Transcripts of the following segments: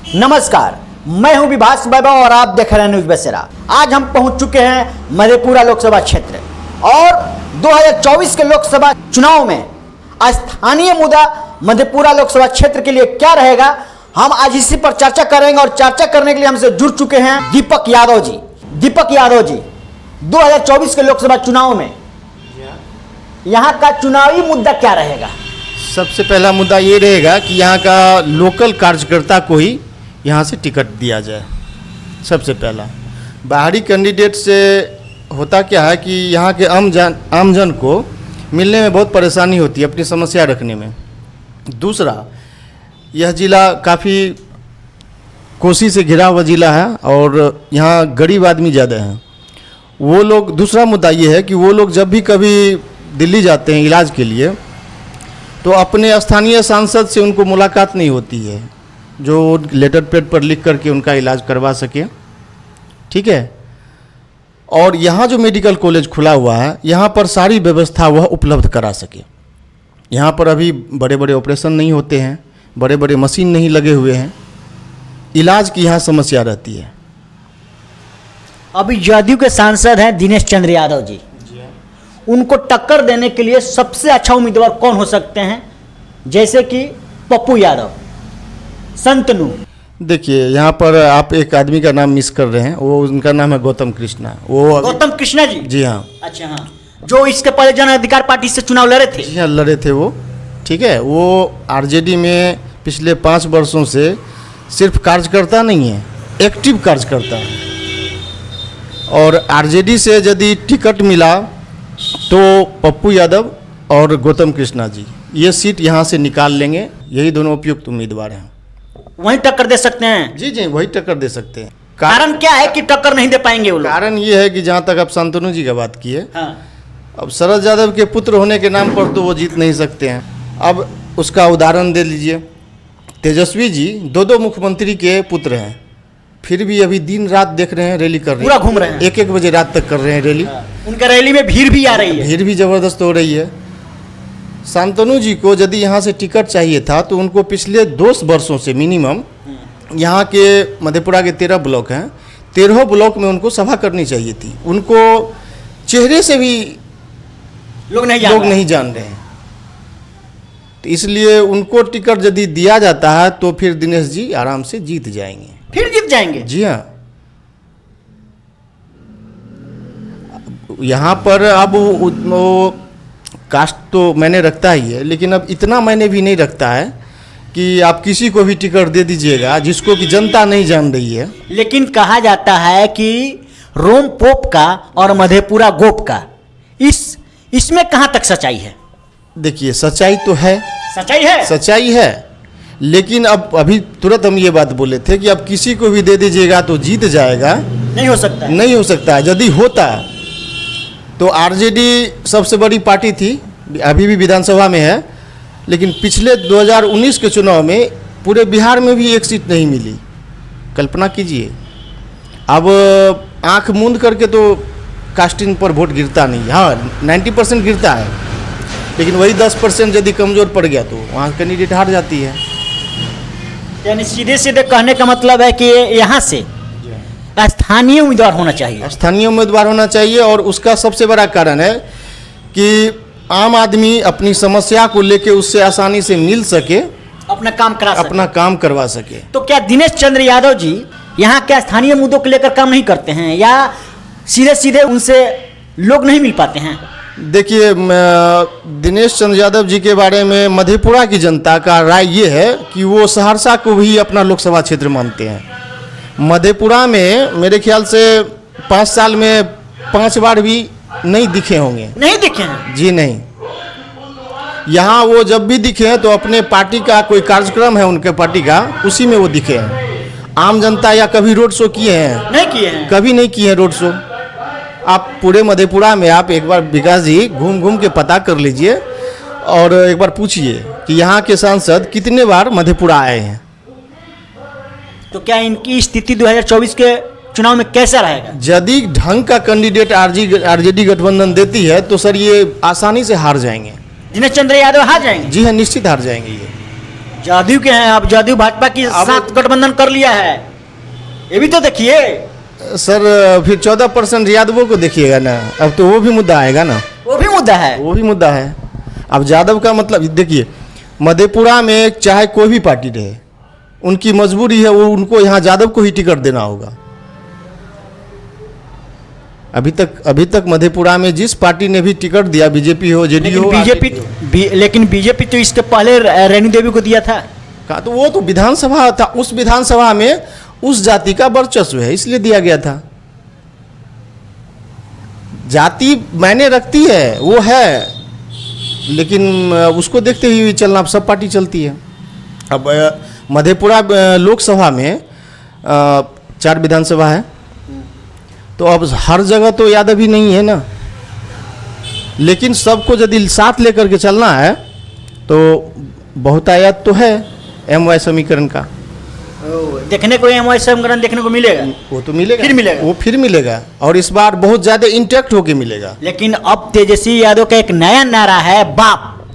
नमस्कार, मैं हूं विभास वैभव और आप देख रहे हैं न्यूज बसेरा। आज हम पहुंच चुके हैं मधेपुरा लोकसभा क्षेत्र और 2024 के लोकसभा चुनाव में स्थानीय मुद्दा मधेपुरा लोकसभा क्षेत्र के लिए क्या रहेगा, हम आज इसी पर चर्चा करेंगे। और चर्चा करने के लिए हमसे जुड़ चुके हैं दीपक यादव जी। दीपक यादव जी, 2024 के लोकसभा चुनाव में यहाँ का चुनावी मुद्दा क्या रहेगा? सबसे पहला मुद्दा ये रहेगा कि यहाँ का लोकल कार्यकर्ता को ही यहाँ से टिकट दिया जाए। सबसे पहला बाहरी कैंडिडेट से होता क्या है कि यहाँ के आमजन को मिलने में बहुत परेशानी होती है, अपनी समस्या रखने में। दूसरा, यह ज़िला काफ़ी कोसी से घिरा हुआ ज़िला है और यहाँ गरीब आदमी ज़्यादा हैं। वो लोग, दूसरा मुद्दा ये है कि वो लोग जब भी कभी दिल्ली जाते हैं इलाज के लिए तो अपने स्थानीय सांसद से उनको मुलाकात नहीं होती है, जो लेटर पैड पर लिख करके उनका इलाज करवा सके। ठीक है। और यहाँ जो मेडिकल कॉलेज खुला हुआ है, यहाँ पर सारी व्यवस्था वह उपलब्ध करा सके। यहाँ पर अभी बड़े बड़े ऑपरेशन नहीं होते हैं, बड़े बड़े मशीन नहीं लगे हुए हैं, इलाज की यहाँ समस्या रहती है। अभी जदयू के सांसद हैं दिनेश चंद्र यादव जी, उनको टक्कर देने के लिए सबसे अच्छा उम्मीदवार कौन हो सकते हैं? जैसे कि पप्पू यादव, संतनु। देखिए, यहाँ पर आप एक आदमी का नाम मिस कर रहे हैं, वो उनका नाम है गौतम कृष्णा। वो गौतम कृष्णा जी? जी हाँ। अच्छा हाँ, जो इसके पहले जन अधिकार पार्टी से चुनाव लड़े थे। जी हाँ, लड़े थे वो। ठीक है। वो आरजेडी में पिछले 5 वर्षों से सिर्फ कार्यकर्ता नहीं है, एक्टिव कार्यकर्ता है। और आरजेडी से यदि टिकट मिला तो पप्पू यादव और गौतम कृष्णा जी ये सीट यहाँ से निकाल लेंगे। यही दोनों उपयुक्त उम्मीदवार हैं। वहीं टक्कर दे सकते हैं? जी जी, वही टक्कर दे सकते हैं। कारण क्या है कि टक्कर नहीं दे पाएंगे वो लोग? कारण ये है कि जहाँ तक आप शांतनु जी का बात किए, हाँ। अब शरद यादव के पुत्र होने के नाम पर तो वो जीत नहीं सकते हैं। अब उसका उदाहरण दे लीजिए, तेजस्वी जी 2 मुख्यमंत्री के पुत्र हैं, फिर भी अभी दिन रात देख रहे हैं, रैली कर रहे हैं, पूरा घूम रहे हैं, 1-1 बजे रात तक कर रहे हैं रैली। उनका रैली में भीड़ भी आ रही है, भीड़ भी जबरदस्त हो रही है। शांतनु जी को यदि यहाँ से टिकट चाहिए था तो उनको पिछले 2 वर्षों से मिनिमम यहाँ के मधेपुरा के 13 ब्लॉक हैं, 13 ब्लॉक में उनको सभा करनी चाहिए थी। उनको चेहरे से भी लोग नहीं जान रहे हैं। तो इसलिए उनको टिकट यदि दिया जाता है तो फिर दिनेश जी आराम से जीत जाएंगे। फिर जीत जाएंगे? जी हाँ। यहाँ पर अब वो कास्ट तो मैंने रखता ही है, लेकिन अब इतना मैंने भी नहीं रखता है कि आप किसी को भी टिकट दे दीजिएगा जिसको कि जनता नहीं जान रही है। लेकिन कहा जाता है कि रोम पोप का और मधेपुरा गोप का, इसमें कहाँ तक सच्चाई है? देखिए, सच्चाई तो है, सच्चाई है, लेकिन अब अभी तुरंत हम ये बात बोले थे कि अब किसी को भी दे दीजिएगा तो जीत जाएगा। नहीं हो सकता है। नहीं हो सकता है। यदि होता तो आरजेडी सबसे बड़ी पार्टी थी, अभी भी विधानसभा में है, लेकिन पिछले 2019 के चुनाव में पूरे बिहार में भी एक सीट नहीं मिली। कल्पना कीजिए। अब आंख मूंद करके तो कास्टिंग पर वोट गिरता नहीं। हाँ, 90% गिरता है, लेकिन वही 10% यदि कमज़ोर पड़ गया तो वहाँ कैंडिडेट हार जाती है। यानी सीधे सीधे कहने का मतलब है कि यहाँ से स्थानीय उम्मीदवार होना चाहिए। स्थानीय उम्मीदवार होना चाहिए। और उसका सबसे बड़ा कारण है कि आम आदमी अपनी समस्या को लेके उससे आसानी से मिल सके, अपना काम करवा सके। तो क्या दिनेश चंद्र यादव जी यहाँ क्या स्थानीय मुद्दों को लेकर काम नहीं करते हैं, या सीधे सीधे उनसे लोग नहीं मिल पाते हैं? देखिए, दिनेश चंद्र यादव जी के बारे में मधेपुरा की जनता का राय ये है कि वो सहरसा को भी अपना लोकसभा क्षेत्र मानते हैं। मधेपुरा में मेरे ख्याल से 5 साल में 5 बार भी नहीं दिखे होंगे। नहीं दिखे हैं? जी नहीं। यहाँ वो जब भी दिखे हैं तो अपने पार्टी का कोई कार्यक्रम है, उनके पार्टी का, उसी में वो दिखे हैं। आम जनता या कभी रोड शो किए हैं? नहीं किए हैं, कभी नहीं किए हैं रोड शो। आप पूरे मधेपुरा में आप एक बार विकास जी घूम घूम के पता कर लीजिए और एक बार पूछिए कि यहाँ के सांसद कितने बार मधेपुरा आए हैं। तो क्या इनकी स्थिति 2024 के चुनाव में कैसा रहेगा? यदि ढंग का कैंडिडेट आरजेडी गठबंधन देती है तो सर ये आसानी से हार जाएंगे। दिनेश चंद्र यादव हार जाएंगे? जी हाँ, निश्चित हार जाएंगे ये। जदयू के हैं, अब जदयू भाजपा के साथ गठबंधन कर लिया है, ये भी तो देखिए। सर फिर 14% यादवों को देखिएगा ना, अब तो वो भी मुद्दा आएगा ना, वो भी मुद्दा है। वो भी मुद्दा है। अब यादव का मतलब देखिए, मधेपुरा में चाहे कोई भी पार्टी रहे, उनकी मजबूरी है, वो उनको यहाँ यादव को ही टिकट देना होगा। अभी तक मधेपुरा में जिस पार्टी ने भी टिकट दिया, बीजेपी हो, जेडीयू हो, लेकिन बीजेपी तो इसके पहले रेणु देवी को दिया था। कहा तो वो तो विधानसभा था, उस विधानसभा में उस जाति का वर्चस्व है, इसलिए दिया गया था। जाति मायने रखती है, वो है, लेकिन उसको देखते हुए चलना, अब सब पार्टी चलती है। अब मधेपुरा लोकसभा में 4 विधानसभा है, तो अब हर जगह तो यादव ही नहीं है ना, लेकिन सबको यदि साथ लेकर के चलना है तो बहुतायत तो है एमवाई समीकरण का। देखने को एमवाई समीकरण देखने को मिलेगा, वो तो मिलेगा, फिर मिलेगा, वो फिर मिलेगा, और इस बार बहुत ज़्यादा इंटैक्ट होके मिलेगा। लेकिन अब तेजस्वी यादव का एक नया नारा है, बाप।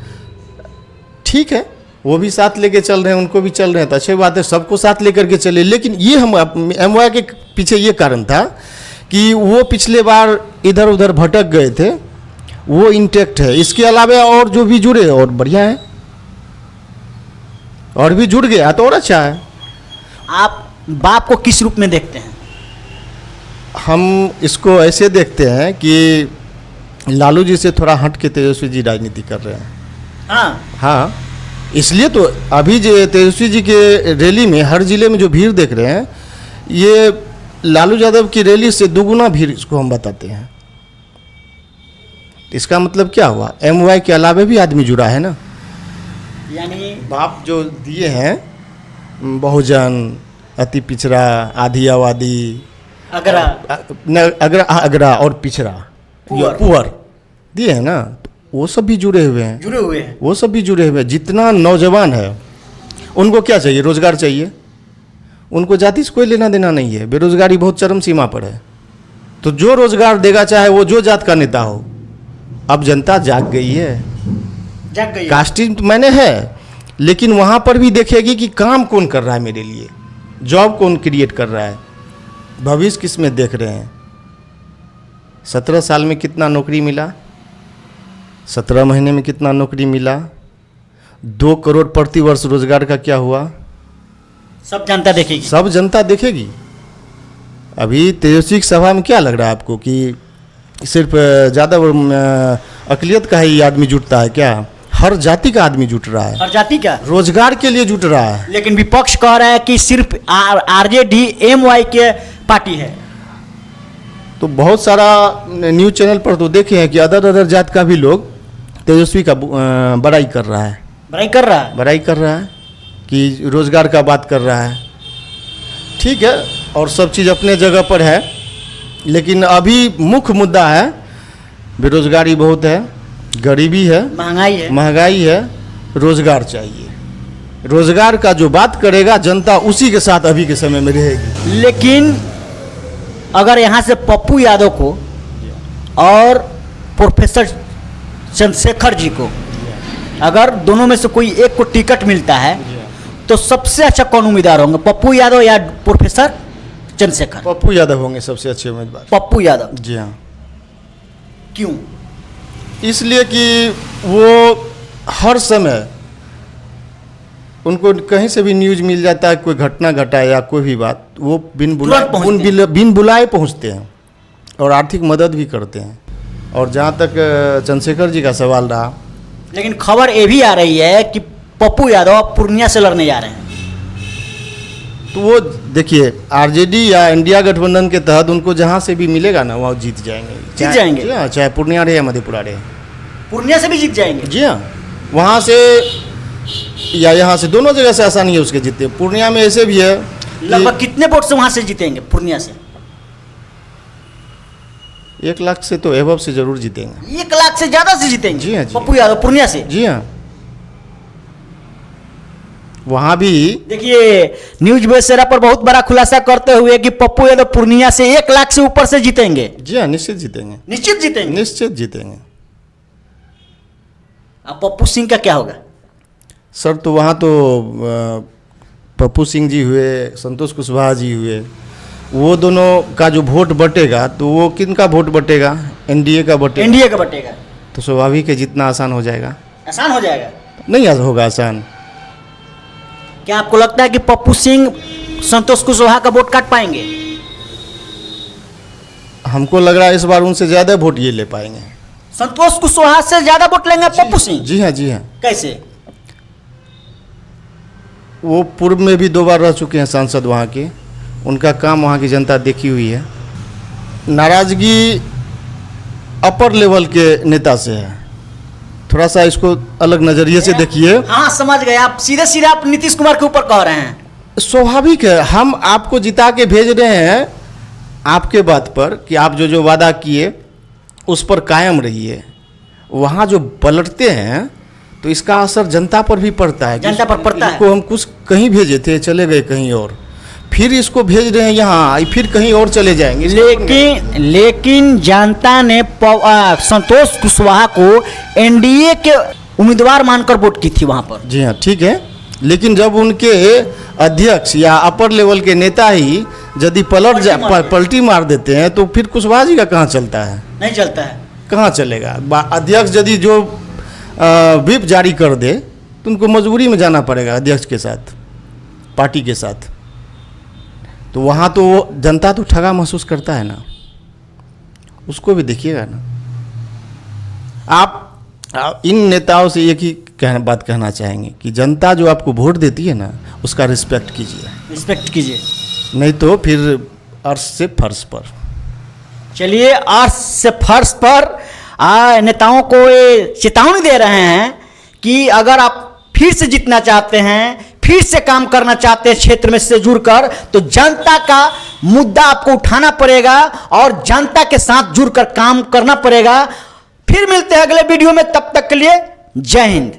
ठीक है, वो भी साथ लेके चल रहे हैं, उनको भी चल रहे हैं, तो अच्छी बात है, सबको साथ लेकर के चले। लेकिन ये हम एमवाई के पीछे ये कारण था कि वो पिछले बार इधर उधर भटक गए थे, वो इंटैक्ट है। इसके अलावा और जो भी जुड़े और बढ़िया है, और भी जुड़ गया तो और अच्छा है। आप बाप को किस रूप में देखते हैं? हम इसको ऐसे देखते हैं कि लालू जी से थोड़ा हट के तेजस्वी जी राजनीति कर रहे हैं। हाँ, इसलिए तो अभी जो तेजस्वी जी के रैली में हर जिले में जो भीड़ देख रहे हैं, ये लालू यादव की रैली से दुगुना भीड़ इसको हम बताते हैं। इसका मतलब क्या हुआ, एमवाई के अलावा भी आदमी जुड़ा है ना, यानी बाप जो दिए हैं, बहुजन, अति पिछड़ा, आधी आबादी, अगरा और पिछड़ा, पुअर दिए हैं ना, वो सब भी जुड़े हुए हैं, वो सब भी जुड़े हुए हैं। जितना नौजवान है उनको क्या चाहिए, रोजगार चाहिए, उनको जाति से कोई लेना देना नहीं है। बेरोजगारी बहुत चरम सीमा पर है, तो जो रोजगार देगा, चाहे वो जो जात का नेता हो। अब जनता जाग गई है, कास्टिंग मैंने है, लेकिन वहाँ पर भी देखेगी कि काम कौन कर रहा है मेरे लिए, जॉब कौन क्रिएट कर रहा है, भविष्य किस में देख रहे हैं। 17 साल में कितना नौकरी मिला, 17 महीने में कितना नौकरी मिला, 2 करोड़ प्रति वर्ष रोजगार का क्या हुआ, सब जनता देखेगी, सब जनता देखेगी। अभी तेजस्वी की सभा में क्या लग रहा है आपको कि सिर्फ ज़्यादा अकलियत का ही आदमी जुटता है क्या? हर जाति का आदमी जुट रहा है, हर जाति का रोजगार के लिए जुट रहा है। लेकिन विपक्ष कह रहा है कि सिर्फ आरजेडी एमवाई के पार्टी है। तो बहुत सारा न्यूज़ चैनल पर तो देखे हैं कि अदर जात का भी लोग तेजस्वी का बड़ाई कर रहा है, बड़ाई कर रहा है कि रोजगार का बात कर रहा है। ठीक है, और सब चीज़ अपने जगह पर है, लेकिन अभी मुख्य मुद्दा है बेरोजगारी बहुत है, गरीबी है, महंगाई है, रोजगार चाहिए। रोजगार का जो बात करेगा जनता उसी के साथ अभी के समय में रहेगी। लेकिन अगर यहाँ से पप्पू यादव को और प्रोफेसर चंद्रशेखर जी को, अगर दोनों में से कोई एक को टिकट मिलता है, तो सबसे अच्छा कौन उम्मीदवार होंगे, पप्पू यादव या प्रोफेसर चंद्रशेखर? पप्पू यादव होंगे सबसे अच्छे उम्मीदवार। पप्पू यादव? जी हाँ। क्यों? इसलिए कि वो हर समय उनको कहीं से भी न्यूज़ मिल जाता है, कोई घटना घटा या कोई भी बात, वो बिन बुलाए पहुंचते हैं और आर्थिक मदद भी करते हैं। और जहाँ तक चंद्रशेखर जी का सवाल रहा, लेकिन खबर ये भी आ रही है कि पप्पू यादव पूर्णिया से लड़ने जा रहे हैं। तो वो देखिए, आरजेडी या इंडिया गठबंधन के तहत उनको जहाँ से भी मिलेगा ना, वहाँ जीत जाएंगे। चाहे पूर्णिया रहे या मधेपुरा रहे, पूर्णिया से भी जीत जाएंगे। जी हाँ, वहाँ से या यहाँ से, दोनों जगह से आसानी है उसके जीतते। पूर्णिया में ऐसे भी है, लगभग कितने वोट से वहाँ से जीतेंगे पूर्णिया से? 1 लाख से तो एबव से जरूर जीतेंगे। 1 लाख से ज्यादा से जीतेंगे? जी हाँ, पप्पू यादव पूर्णिया से? जी हाँ। वहाँ भी देखिए, न्यूज बेसेरा पर बहुत बड़ा खुलासा करते हुए कि पप्पू यादव पूर्णिया से 1 लाख से ऊपर से जीतेंगे। जी हाँ, निश्चित जीतेंगे, निश्चित जीतेंगे, निश्चित जीतेंगे। अब पप्पू सिंह का क्या होगा? सर तो वहाँ तो पप्पू सिंह जी हुए, संतोष कुशवाहा जी हुए, वो दोनों का जो वोट बटेगा तो वो किन का वोट बटेगा? एनडीए का बटेगा। एनडीए का बटेगा, तो स्वाभाविक है जितना आसान हो जाएगा। आसान हो जाएगा। नहीं होगा आसान। क्या आपको लगता है कि पप्पू सिंह संतोष कुशवाहा का वोट काट पाएंगे? हमको लग रहा है इस बार उनसे ज़्यादा वोट ये ले पाएंगे। संतोष कुशवाहा से ज्यादा वोट लेंगे पप्पू सिंह? जी हाँ, जी हाँ। कैसे? वो पूर्व में भी 2 बार रह चुके हैं सांसद वहाँ के, उनका काम वहाँ की जनता देखी हुई है। नाराज़गी अपर लेवल के नेता से है, थोड़ा सा इसको अलग नज़रिए से देखिए। हाँ समझ गए, आप सीधे सीधे आप नीतीश कुमार के ऊपर कह रहे हैं। स्वाभाविक है, हम आपको जिता के भेज रहे हैं आपके बात पर कि आप जो वादा किए उस पर कायम रहिए। वहाँ जो पलटते हैं तो इसका असर जनता पर भी पड़ता है। जनता पर पड़ता है। इसको हम कुछ कहीं भेजे थे, चले गए कहीं और, फिर इसको भेज रहे हैं यहाँ, फिर कहीं और चले जाएंगे। लेकिन जनता ने संतोष कुशवाहा को एनडीए के उम्मीदवार मानकर वोट की थी वहाँ पर। जी हाँ, ठीक है, लेकिन जब उनके अध्यक्ष या अपर लेवल के नेता ही यदि पलटी मार देते हैं तो फिर कुशवाहा जी का कहाँ चलता है? नहीं चलता है। कहाँ चलेगा? अध्यक्ष यदि जो व्हिप जारी कर दे तो उनको मजबूरी में जाना पड़ेगा अध्यक्ष के साथ, पार्टी के साथ। तो वहाँ तो वो जनता तो ठगा महसूस करता है ना, उसको भी देखिएगा ना। आप इन नेताओं से एक ही बात कहना चाहेंगे कि जनता जो आपको वोट देती है ना, उसका रिस्पेक्ट कीजिए। रिस्पेक्ट कीजिए, नहीं तो फिर अर्श से फर्श पर। चलिए, अर्श से फर्श पर नेताओं को ये चेतावनी दे रहे हैं कि अगर आप फिर से जीतना चाहते हैं, फिर से काम करना चाहते हैं क्षेत्र में से जुड़कर, तो जनता का मुद्दा आपको उठाना पड़ेगा और जनता के साथ जुड़कर काम करना पड़ेगा। फिर मिलते हैं अगले वीडियो में, तब तक के लिए जय हिंद।